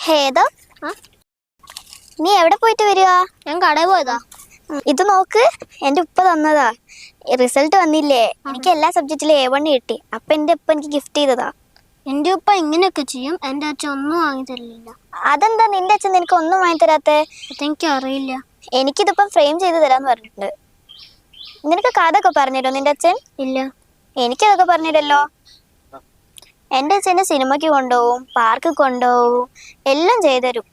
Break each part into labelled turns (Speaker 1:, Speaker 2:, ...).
Speaker 1: ഹേതോ, നീ എവിടെ പോയിട്ട് വരിക?
Speaker 2: ഞാൻ കടയിൽ പോയതാ.
Speaker 1: ഇത് നോക്ക്, എന്റെ ഉപ്പ തന്നതാ. റിസൾട്ട് വന്നില്ലേ, എനിക്ക് എല്ലാ സബ്ജക്റ്റിലും A1 കിട്ടി. അപ്പൊ എന്റെ ഉപ്പ എനിക്ക് ഗിഫ്റ്റ് ചെയ്തതാ.
Speaker 2: എന്റെ ഉപ്പ ഇങ്ങനെയൊക്കെ ചെയ്യും, എന്റെ അച്ഛൻ ഒന്നും വാങ്ങി തരില്ല.
Speaker 1: അതെന്താ നിന്റെ അച്ഛൻ നിനക്ക് ഒന്നും വാങ്ങി തരാത്തെ?
Speaker 2: അതെനിക്ക് അറിയില്ല.
Speaker 1: എനിക്കിതിപ്പം ഫ്രെയിം ചെയ്ത് തരാന്ന് പറഞ്ഞിട്ടുണ്ട്. നിനക്ക് കഥയൊക്കെ പറഞ്ഞുതരോ നിന്റെ അച്ഛൻ?
Speaker 2: ഇല്ല.
Speaker 1: എനിക്കതൊക്കെ പറഞ്ഞിട്ടല്ലോ. എന്റെ അച്ഛനെ സിനിമയ്ക്ക് കൊണ്ടുപോവും, പാർക്ക് കൊണ്ടുപോവും, എല്ലാം ചെയ്തരും.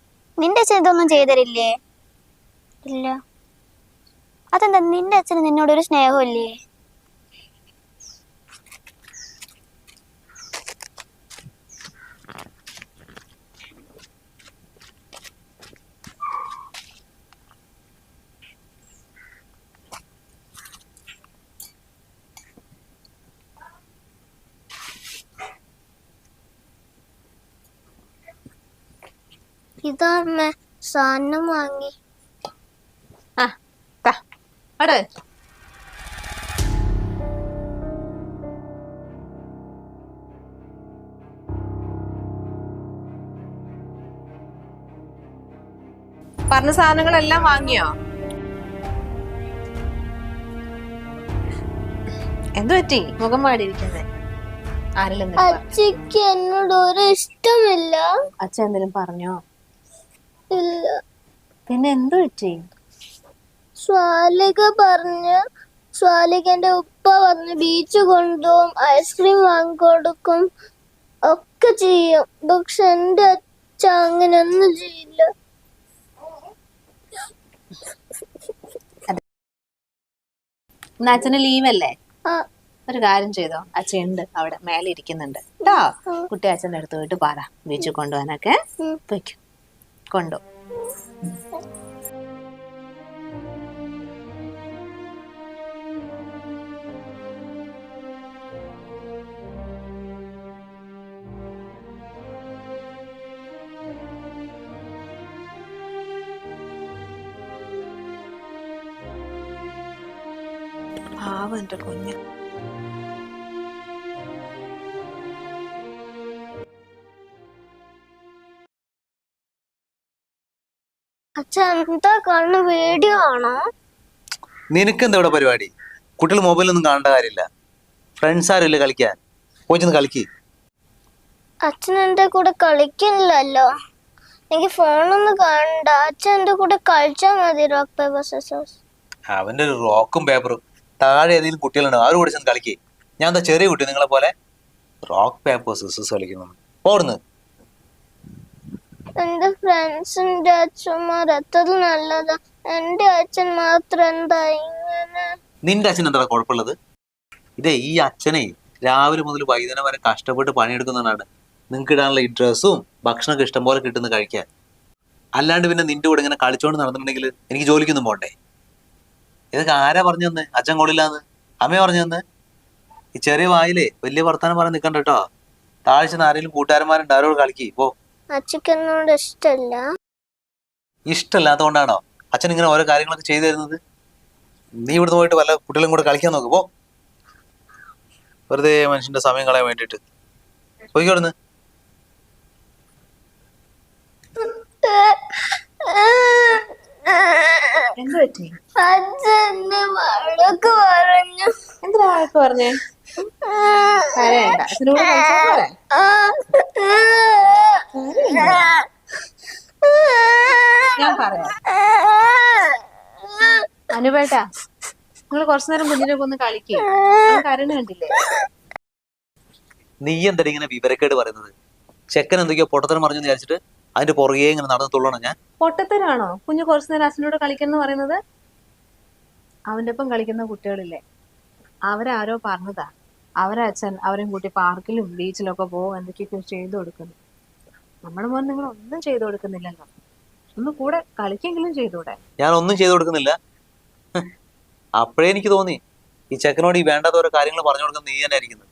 Speaker 1: നിന്റെ അച്ഛൻ ഇതൊന്നും ചെയ്തരില്ലേ?
Speaker 2: ഇല്ല.
Speaker 1: അതെന്താ, നിന്റെ അച്ഛന് നിന്നോടൊരു സ്നേഹമില്ലേ?
Speaker 2: ഇതാ അമ്മ, സാധനം വാങ്ങി.
Speaker 3: പറഞ്ഞ സാധനങ്ങളെല്ലാം വാങ്ങിയോ? എന്തു പറ്റി മുഖം പാടിയിരിക്കുന്നത്?
Speaker 2: അച്ഛക്ക് എന്നോട് ഒരു ഇഷ്ടമില്ല.
Speaker 3: അച്ഛൻ എന്തെങ്കിലും പറഞ്ഞോ?
Speaker 2: ഇല്ല.
Speaker 3: പിന്നെ എന്തു പറ്റി?
Speaker 2: സ്വാലികന്റെ ഉപ്പ പറഞ്ഞ് ബീച്ച് കൊണ്ടുപോകും, ഐസ്ക്രീം വാങ്ങിക്കൊടുക്കും, ഒക്കെ ചെയ്യും. പക്ഷെ എന്റെ അച്ഛ അങ്ങനെയൊന്നും ചെയ്യില്ല.
Speaker 3: അച്ഛന് ലീവല്ലേ? ഒരു കാര്യം ചെയ്തോ, അച്ഛൻ ഉണ്ട് അവിടെ മേലെ ഇരിക്കുന്നുണ്ട് കേട്ടോ. കുട്ടി അച്ഛൻ്റെ അടുത്ത് പോയിട്ട് പറ ബീച്ചിൽ കൊണ്ടുപോകാനൊക്കെ. പൊയ്ക്കും, കൊണ്ടു. പാവം എന്റെ കുഞ്ഞ്.
Speaker 2: അച്ഛൻ എന്താ കാണുന്ന? വീഡിയോ ആണോ?
Speaker 4: നിനക്ക് എന്താ ഇവിടെ പരിപാടി? കുട്ടികൾ മൊബൈലൊന്നും കാണേണ്ട കാര്യമില്ല. ഫ്രണ്ട്സ് ആരും ഇല്ല കളിക്കാൻ, പോയിച്ചൊന്ന് കളിക്ക്.
Speaker 2: അച്ഛൻ എന്റെ കൂടെ കളിക്കില്ലല്ലോ. എനിക്ക് ഫോണൊന്നും കാണണ്ട. അച്ഛൻ എന്റെ കൂടെ കളിച്ചാൽ മതി. Rock paper scissors.
Speaker 4: അവന്റെ ഒരു റോക്കും പേപ്പറും താഴെ ഏതെങ്കിലും കുട്ടികളുണ്ടോ? അവർ കൂടെ ചെന്ന് കളിക്ക്. ഞാൻ എന്താ ചെറിയ കുട്ടി നിങ്ങളെ പോലെ? റോക്ക് പേപ്പർ സിസേഴ്സ് കളിക്കുന്നു ഓടുന്നു.
Speaker 2: എന്റെ ഫ്രണ്ട്സിന്റെ അച്ഛന്മാർ എത്ര നല്ലതാ. എന്റെ അച്ഛൻ മാത്രം എന്താ ഇങ്ങനെ?
Speaker 4: നിന്റെ അച്ഛൻ എന്താ കുഴപ്പമുള്ളത്? ഇതേ ഈ അച്ഛനെ രാവിലെ മുതൽ വൈകുന്നേരം വരെ കഷ്ടപ്പെട്ട് പണിയെടുക്കുന്നതാണ്. നിങ്ങൾക്ക് ഇടാനുള്ള ഈ ഡ്രസ്സും ഭക്ഷണമൊക്കെ ഇഷ്ടം പോലെ കിട്ടുന്ന കഴിക്കാൻ. അല്ലാണ്ട് പിന്നെ നിന്റെ കൂടെ ഇങ്ങനെ കളിച്ചോണ്ട് നടന്നിട്ടുണ്ടെങ്കിൽ എനിക്ക് ജോലിക്കൊന്നും പോണ്ടേ? ഇതൊക്കെ ആരാ പറഞ്ഞു തന്നെ? അച്ഛൻ കൊള്ളില്ലാന്ന് അമ്മയെ പറഞ്ഞു തന്നെ? ഈ ചെറിയ വായിലേ വലിയ വർത്താനം പറയാൻ നിൽക്കണ്ട കേട്ടോ. താഴ്ച ആരെങ്കിലും കൂട്ടുകാരന്മാരുണ്ട്, അവരോട് കളിക്ക് പോ.
Speaker 2: അച്ഛക്ക് എന്നോട് ഇഷ്ടല്ല.
Speaker 4: ഇഷ്ടമല്ലാത്തതുകൊണ്ടാണോ അച്ഛൻ ഇങ്ങനെ ഓരോ കാര്യങ്ങളൊക്കെ ചെയ്തു തരുന്നത്? നീ ഇവിടുന്ന് പോയിട്ട് വല്ല കുട്ടികളും കൂടെ കളിക്കാൻ നോക്ക് പോ. വെറുതെ മനുഷ്യന്റെ സമയം കളയാൻ വേണ്ടിട്ട് പോയിക്കോടുന്ന്.
Speaker 3: എന്തു പറ്റി?
Speaker 2: അച്ഛനെ വഴക്ക് പറഞ്ഞു.
Speaker 3: എന്തിനാ വഴക്ക് പറഞ്ഞേ? കരയണ്ട, അച്ഛനോട് കളിച്ചാ പോരെ. ഞാൻ പറയാം അനുപേട്ടാ, നിങ്ങൾ കുറച്ചു നേരം കുഞ്ഞിനൊക്കെ ഒന്ന് കളിക്കേ. കരണ് കണ്ടില്ലേ?
Speaker 4: നീ എന്തായാലും ഇങ്ങനെ വിവരക്കേട് പറയുന്നത്? ചെക്കൻ എന്തൊക്കെയോ പൊട്ടത്തരം പറഞ്ഞു വിചാരിച്ചിട്ട് അതിന്റെ പുറകെ ഇങ്ങനെ നടന്നു തുള്ളണം ഞാൻ?
Speaker 3: പൊട്ടത്തരാണോ കുഞ്ഞു കുറച്ചു നേരം അച്ഛനോട് കളിക്കുന്നു പറയുന്നത്? അവന്റെ ഒപ്പം കളിക്കുന്ന കുട്ടികളില്ലേ, അവരാരോ പറഞ്ഞതാ അവരെ അച്ഛൻ അവരെയും കൂട്ടി പാർക്കിലും ബീച്ചിലൊക്കെ പോകും, എന്തൊക്കെയൊക്കെ ചെയ്തു കൊടുക്കുന്നു. നമ്മുടെ മോൻ നിങ്ങൾ ഒന്നും ചെയ്തു കൊടുക്കുന്നില്ലല്ലോ. ഒന്ന് കൂടെ കളിക്കെങ്കിലും ചെയ്തൂടെ?
Speaker 4: ഞാൻ ഒന്നും ചെയ്തു കൊടുക്കുന്നില്ല. അപ്പോഴേ എനിക്ക് തോന്നി ഈ ചെക്കനോട് ഈ വേണ്ടാത്ത ഓരോ കാര്യങ്ങൾ പറഞ്ഞു കൊടുക്കുന്ന നീ തന്നെ ആയിരിക്കുന്നത്.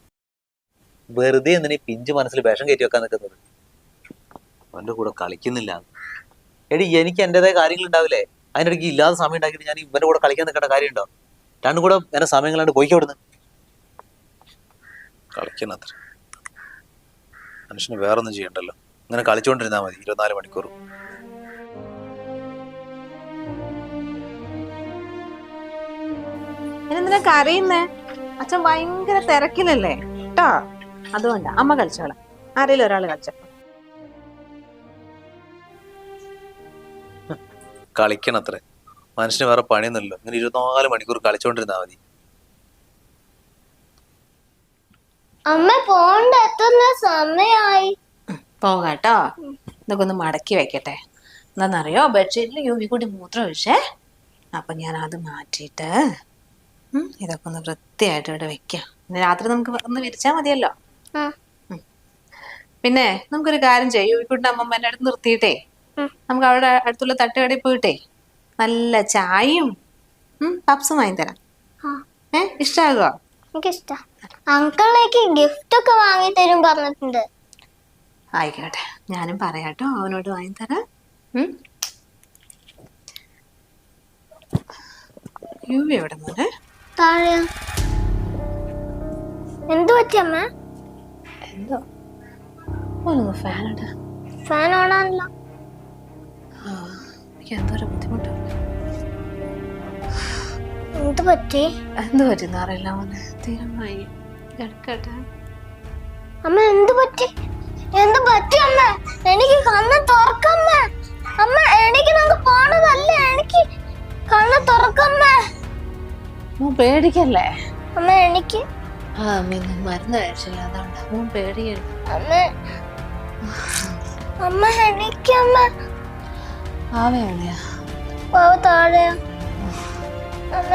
Speaker 4: വെറുതെ എന്തിനാ പിഞ്ചു മനസ്സിൽ വിഷം കയറ്റി വെക്കാൻ നിൽക്കുന്നത്? അവന്റെ കൂടെ കളിക്കുന്നില്ല. എടി എനിക്ക് എന്റേതായ കാര്യങ്ങൾ ഉണ്ടാവില്ലേ? അതിനിടയ്ക്ക് ഇല്ലാതെ സമയം ഉണ്ടാക്കിയിട്ട് ഞാൻ ഇവന്റെ കൂടെ കളിക്കാൻ നിൽക്കേണ്ട കാര്യമുണ്ടോ? രണ്ടും കൂടെ എന്നെ സമയങ്ങളാണ്ട് പോയിക്കോടുന്നു. കളിക്കുന്നത്ര മനുഷ്യന് വേറൊന്നും ചെയ്യണ്ടല്ലോ. ഇങ്ങനെ കളിച്ചുകൊണ്ടിരുന്നാൽ മതി 24 മണിക്കൂർ.
Speaker 3: എന്തിനാ കരയുന്നേ? അച്ഛൻ ഭയങ്കര തിരക്കിലല്ലേ കേട്ടോ. അതുകൊണ്ടാ. അമ്മ കളിച്ചോളാം. ആരെങ്കിലും ഒരാൾ കളിച്ചോ.
Speaker 4: കളിക്കണത്രേ. മനുഷ്യന് വേറെ പണിയൊന്നുമില്ലല്ലോ. ഇങ്ങനെ 24 മണിക്കൂർ കളിച്ചോണ്ടിരുന്നാ മതി.
Speaker 2: അമ്മ പോണ്ട, എത്ര സമയായി.
Speaker 3: പോകാട്ടോ. ഇതൊക്കെ ഒന്ന് മടക്കി വെക്കട്ടെ. എന്താന്നറിയോ, ബെഡ്ഷീറ്റിൽ യൂവിക്കുട്ടി മൂത്രം ഒഴിച്ചേ. അപ്പൊ ഞാൻ അത് മാറ്റിയിട്ട് ഇതൊക്കെ ഒന്ന് വൃത്തിയായിട്ട് ഇവിടെ വെക്കാം. ഇന്ന് രാത്രി നമുക്ക് ഒന്ന് വിരിച്ചാൽ മതിയല്ലോ. പിന്നെ നമുക്കൊരു കാര്യം ചെയ്യും, യൂവിക്കുട്ടിന്റെ അമ്മമ്മേന്റെ അടുത്ത് നിർത്തിയിട്ടേ നമുക്ക് അവിടെ അടുത്തുള്ള തട്ടുകടയിൽ പോയിട്ടേ നല്ല ചായയും പപ്സും വാങ്ങി തരാം. ഇഷ്ടാകുക?
Speaker 2: എനിക്കിഷ്ടാ. അങ്കിളിലേക്ക് ഗിഫ്റ്റ് ഒക്കെ വാങ്ങി തരും പറഞ്ഞിട്ടുണ്ട്.
Speaker 3: ആയിക്കോട്ടെ, ഞാനും പറയാട്ടോ, അവനോട് വാങ്ങി തരാം. യൂവി എവിടെ മോനെ?
Speaker 2: താഴെ. എന്തു പറ്റി അമ്മ?
Speaker 3: എന്തോ ഓനൊന്ന് ഫാൻ ഇടാ.
Speaker 2: ഫാൻ ഓണാണല്ലോ.
Speaker 3: എനിക്ക് എന്തോരം ബുദ്ധിമുട്ട്.
Speaker 2: എന്ത് പറ്റി?
Speaker 3: എന്ത് പറ്റിന്ന് അറിയില്ല മോനെ, തീരമായി കിടക്കട്ടെ.
Speaker 2: അമ്മ എന്ത് പറ്റി? എന്ത് പറ്റി അമ്മ? എനിക്ക് കണ്ണ് തുറക്കമ്മ. അമ്മ എനിക്ക് നമുക്ക് പോണതല്ല, എനിക്ക് കണ്ണ് തുറക്കമ്മ.
Speaker 3: മോൻ പേടിക്കല്ലേ?
Speaker 2: അമ്മ എനിക്ക്
Speaker 3: മരുന്ന് കഴിച്ചില്ല, അതുകൊണ്ട് മോൻ പേടിക്കല്ലേ.
Speaker 2: അമ്മ അമ്മ എനിക്കമ്മ.
Speaker 3: ആവയാ
Speaker 2: താഴെ. അമ്മ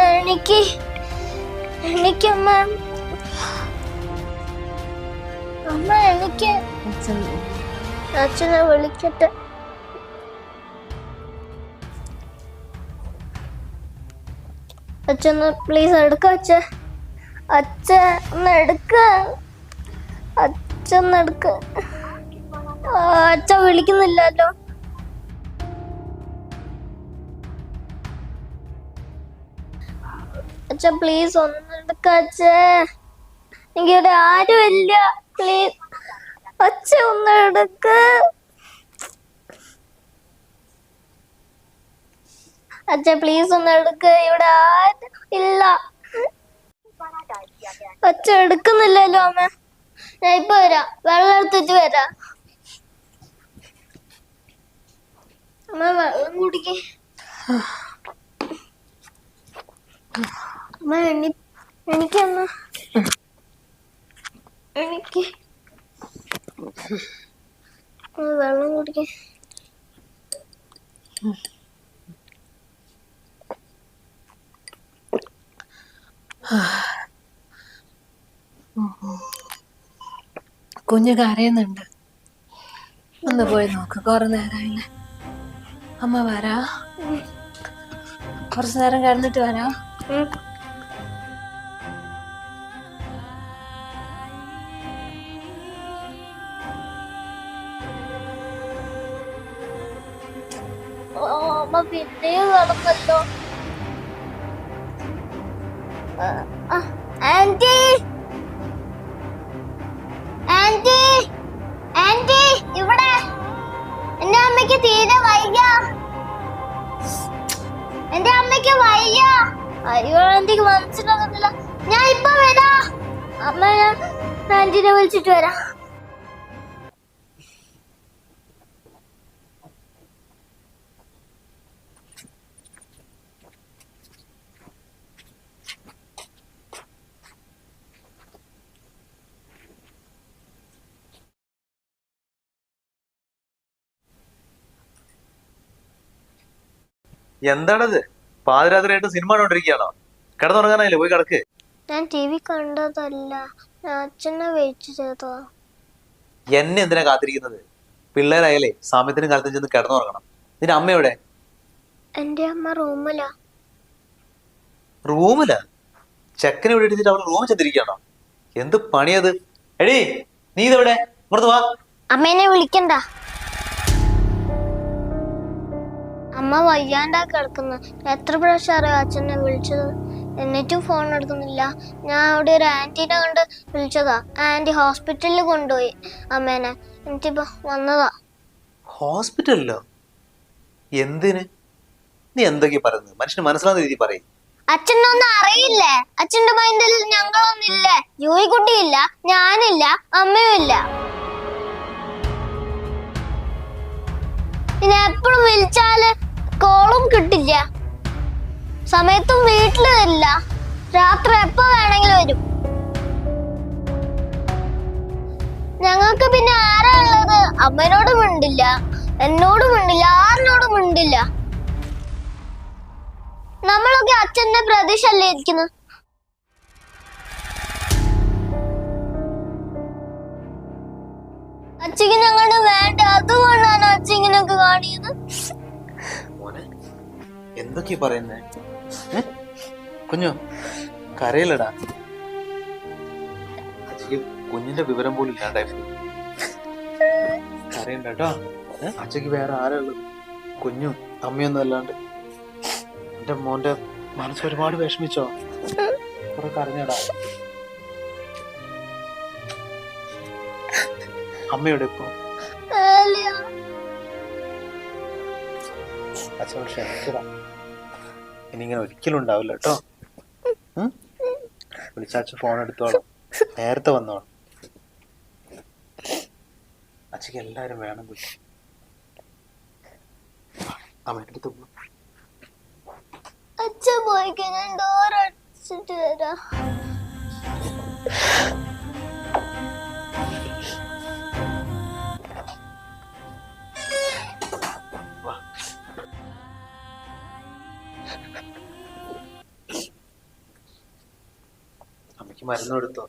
Speaker 2: എനിക്കമ്മ. അമ്മ എനിക്ക് അച്ഛനെ വിളിക്കട്ടെ. അച്ഛന്ന് പ്ലീസ് എടുക്ക. അച്ഛന്ന് എടുക്ക. അച്ഛൻ വിളിക്കുന്നില്ലല്ലോ. അച്ഛ പ്ലീസ് ഒന്നെടുക്ക. എനിക്കിവിടെ ആരുമില്ല. പ്ലീസ് അച്ഛ ഒന്നെടുക്ക. അച്ഛ പ്ലീസ് ഒന്നെടുക്ക. ഇവിടെ ആരും ഇല്ല. അച്ഛ എടുക്കുന്നില്ലല്ലോ അമ്മ. ഞാൻ ഇപ്പൊ വരാം, വെള്ളം എടുത്തിട്ട് വരാം. അമ്മ വെള്ളം കുടിക്കേ. അമ്മ എനിക്കമ്മ എനിക്ക് വെള്ളം കുടിക്കേ.
Speaker 3: കുഞ്ഞ് കരയുന്നുണ്ട്. ഒന്ന് പോയി നോക്ക്, കുറെ നേരമായില്ലേ. അമ്മ വരാ, കുറച്ചു നേരം കിടന്നിട്ട് വരാ.
Speaker 2: അമ്മ പിന്നെയും കിടന്നല്ലോ. ആന്റി ആന്റി ആന്റി ഇവിടെ. എന്റെ അമ്മയ്ക്ക് തീരെ വയ്യ. എന്റെ അമ്മയ്ക്ക് വയ്യ. അയ്യോ ആന്റിക്ക് മനസ്സിലാകുന്നില്ല. ഞാൻ ഇപ്പൊ വരാ. അമ്മ ഞാൻ ആന്റിനെ വിളിച്ചിട്ട് വരാം.
Speaker 4: എന്താണത്? പാതിരാത്രിയായിട്ട് സിനിമ കണ്ടോണ്ടിരിക്കുകയാണോ? കിടന്നുറങ്ങാനായില്ലേ? പോയി കിടക്ക്.
Speaker 2: ഞാൻ TV കണ്ടതല്ല, ഞാൻ അച്ഛനെ വെയിറ്റ് ചെയ്തതാ.
Speaker 4: എന്നെ എന്തിനാ കാത്തിരിക്കുന്നത്? പിള്ളേരായാലേ സമയത്തിനും കാലത്തും ചെന്ന് കിടന്നുറങ്ങണം. നിന്റെ അമ്മ എവിടെ?
Speaker 2: എന്റെ അമ്മ റൂമിലാ.
Speaker 4: റൂമിലാ? ചെക്കനെ ഇവിടെ എടുത്തിട്ട് അവൾ റൂമിൽ ചെന്നിരിക്കുകയാണോ? എന്ത് പണിയത്? എടീ, നീ ഇതെവിടെ? ഇങ്ങോട്ട് വാ.
Speaker 2: അമ്മേനെ വിളിക്കണ്ട. അമ്മ വയ്യാണ്ടാ കിടക്കുന്നു. എത്ര പ്രാവശ്യം അറിയാം അച്ഛനെ വിളിച്ചത്, എന്നിട്ടും ഫോൺ എടുക്കുന്നില്ല. ഞാൻ അവിടെ ഒരു ആന്റീനെ കണ്ട് വിളിച്ചതാ. ആന്റി ഹോസ്പിറ്റലിൽ കൊണ്ടുപോയി അമ്മേനെ. എന്നിട്ടിപ്പോ വന്നതാ.
Speaker 4: ഹോസ്പിറ്റലിലോ? എന്തിന്? നീ എന്തൊക്കെയാ പറയുന്നത്? മനുഷ്യന് മനസ്സിലാവുന്ന രീതി പറയും.
Speaker 2: അച്ഛനൊന്നും അറിയില്ലേ? അച്ഛന്റെ മൈൻഡിൽ ഞങ്ങളൊന്നില്ലേ? ജോയിക്കുട്ടിയില്ല, ഞാനില്ല, അമ്മയും ഇല്ല. പിന്നെ എപ്പോഴും വിളിച്ചാല് കോളും കിട്ടില്ല, സമയത്തും വീട്ടില് വരില്ല, രാത്രി എപ്പോ വേണമെങ്കിലും വരും. ഞങ്ങൾക്ക് പിന്നെ ആരാ ഉള്ളത്? അമ്മേനോടും മിണ്ടില്ല, എന്നോടും മിണ്ടില്ല, ആരിനോടും മിണ്ടില്ല. നമ്മളൊക്കെ അച്ഛന്റെ പ്രതീക്ഷയല്ലേ ഇരിക്കുന്നത്. അച്ഛക്ക് ഞങ്ങളുടെ വേണ്ട, അതുകൊണ്ടാണ് അച്ഛൻ ഇങ്ങനെയൊക്കെ കാണിയത്.
Speaker 4: മോനെ എന്തൊക്കെയാ പറയുന്നേ? കുഞ്ഞു കരയില്ലടാ. അച്ഛക്ക് കുഞ്ഞിന്റെ വിവരം പോലും ഇല്ലാണ്ടായി. കരയണ്ട കേട്ടോ. അച്ഛക്ക് വേറെ ആരാ ഉള്ളത്? കുഞ്ഞും അമ്മയൊന്നും അല്ലാണ്ട്. എന്റെ മോന്റെ മനസ്സ് ഒരുപാട് വിഷമിച്ചോ? കുറെ കരഞ്ഞടാ. അമ്മയുടെ ഇപ്പൊ അച്ഛനോട് ക്ഷമിക്കടാ. ഇനി ഇങ്ങനെ ഒരിക്കലും ഉണ്ടാവില്ല കേട്ടോ. വിളിച്ചാച്ച ഫോൺ എടുത്തോളാം, നേരത്തെ വന്നോളാം. അച്ഛക്ക് എല്ലാരും വേണം. അമ്മയുടെ അടുത്ത് പോ.
Speaker 2: അച്ഛൻ പോയി കഴിഞ്ഞാൽ ഡോർ അടച്ചിട്ട് വരാം.
Speaker 4: അമ്മയ്ക്ക് മരുന്ന് കൊടുത്തോ?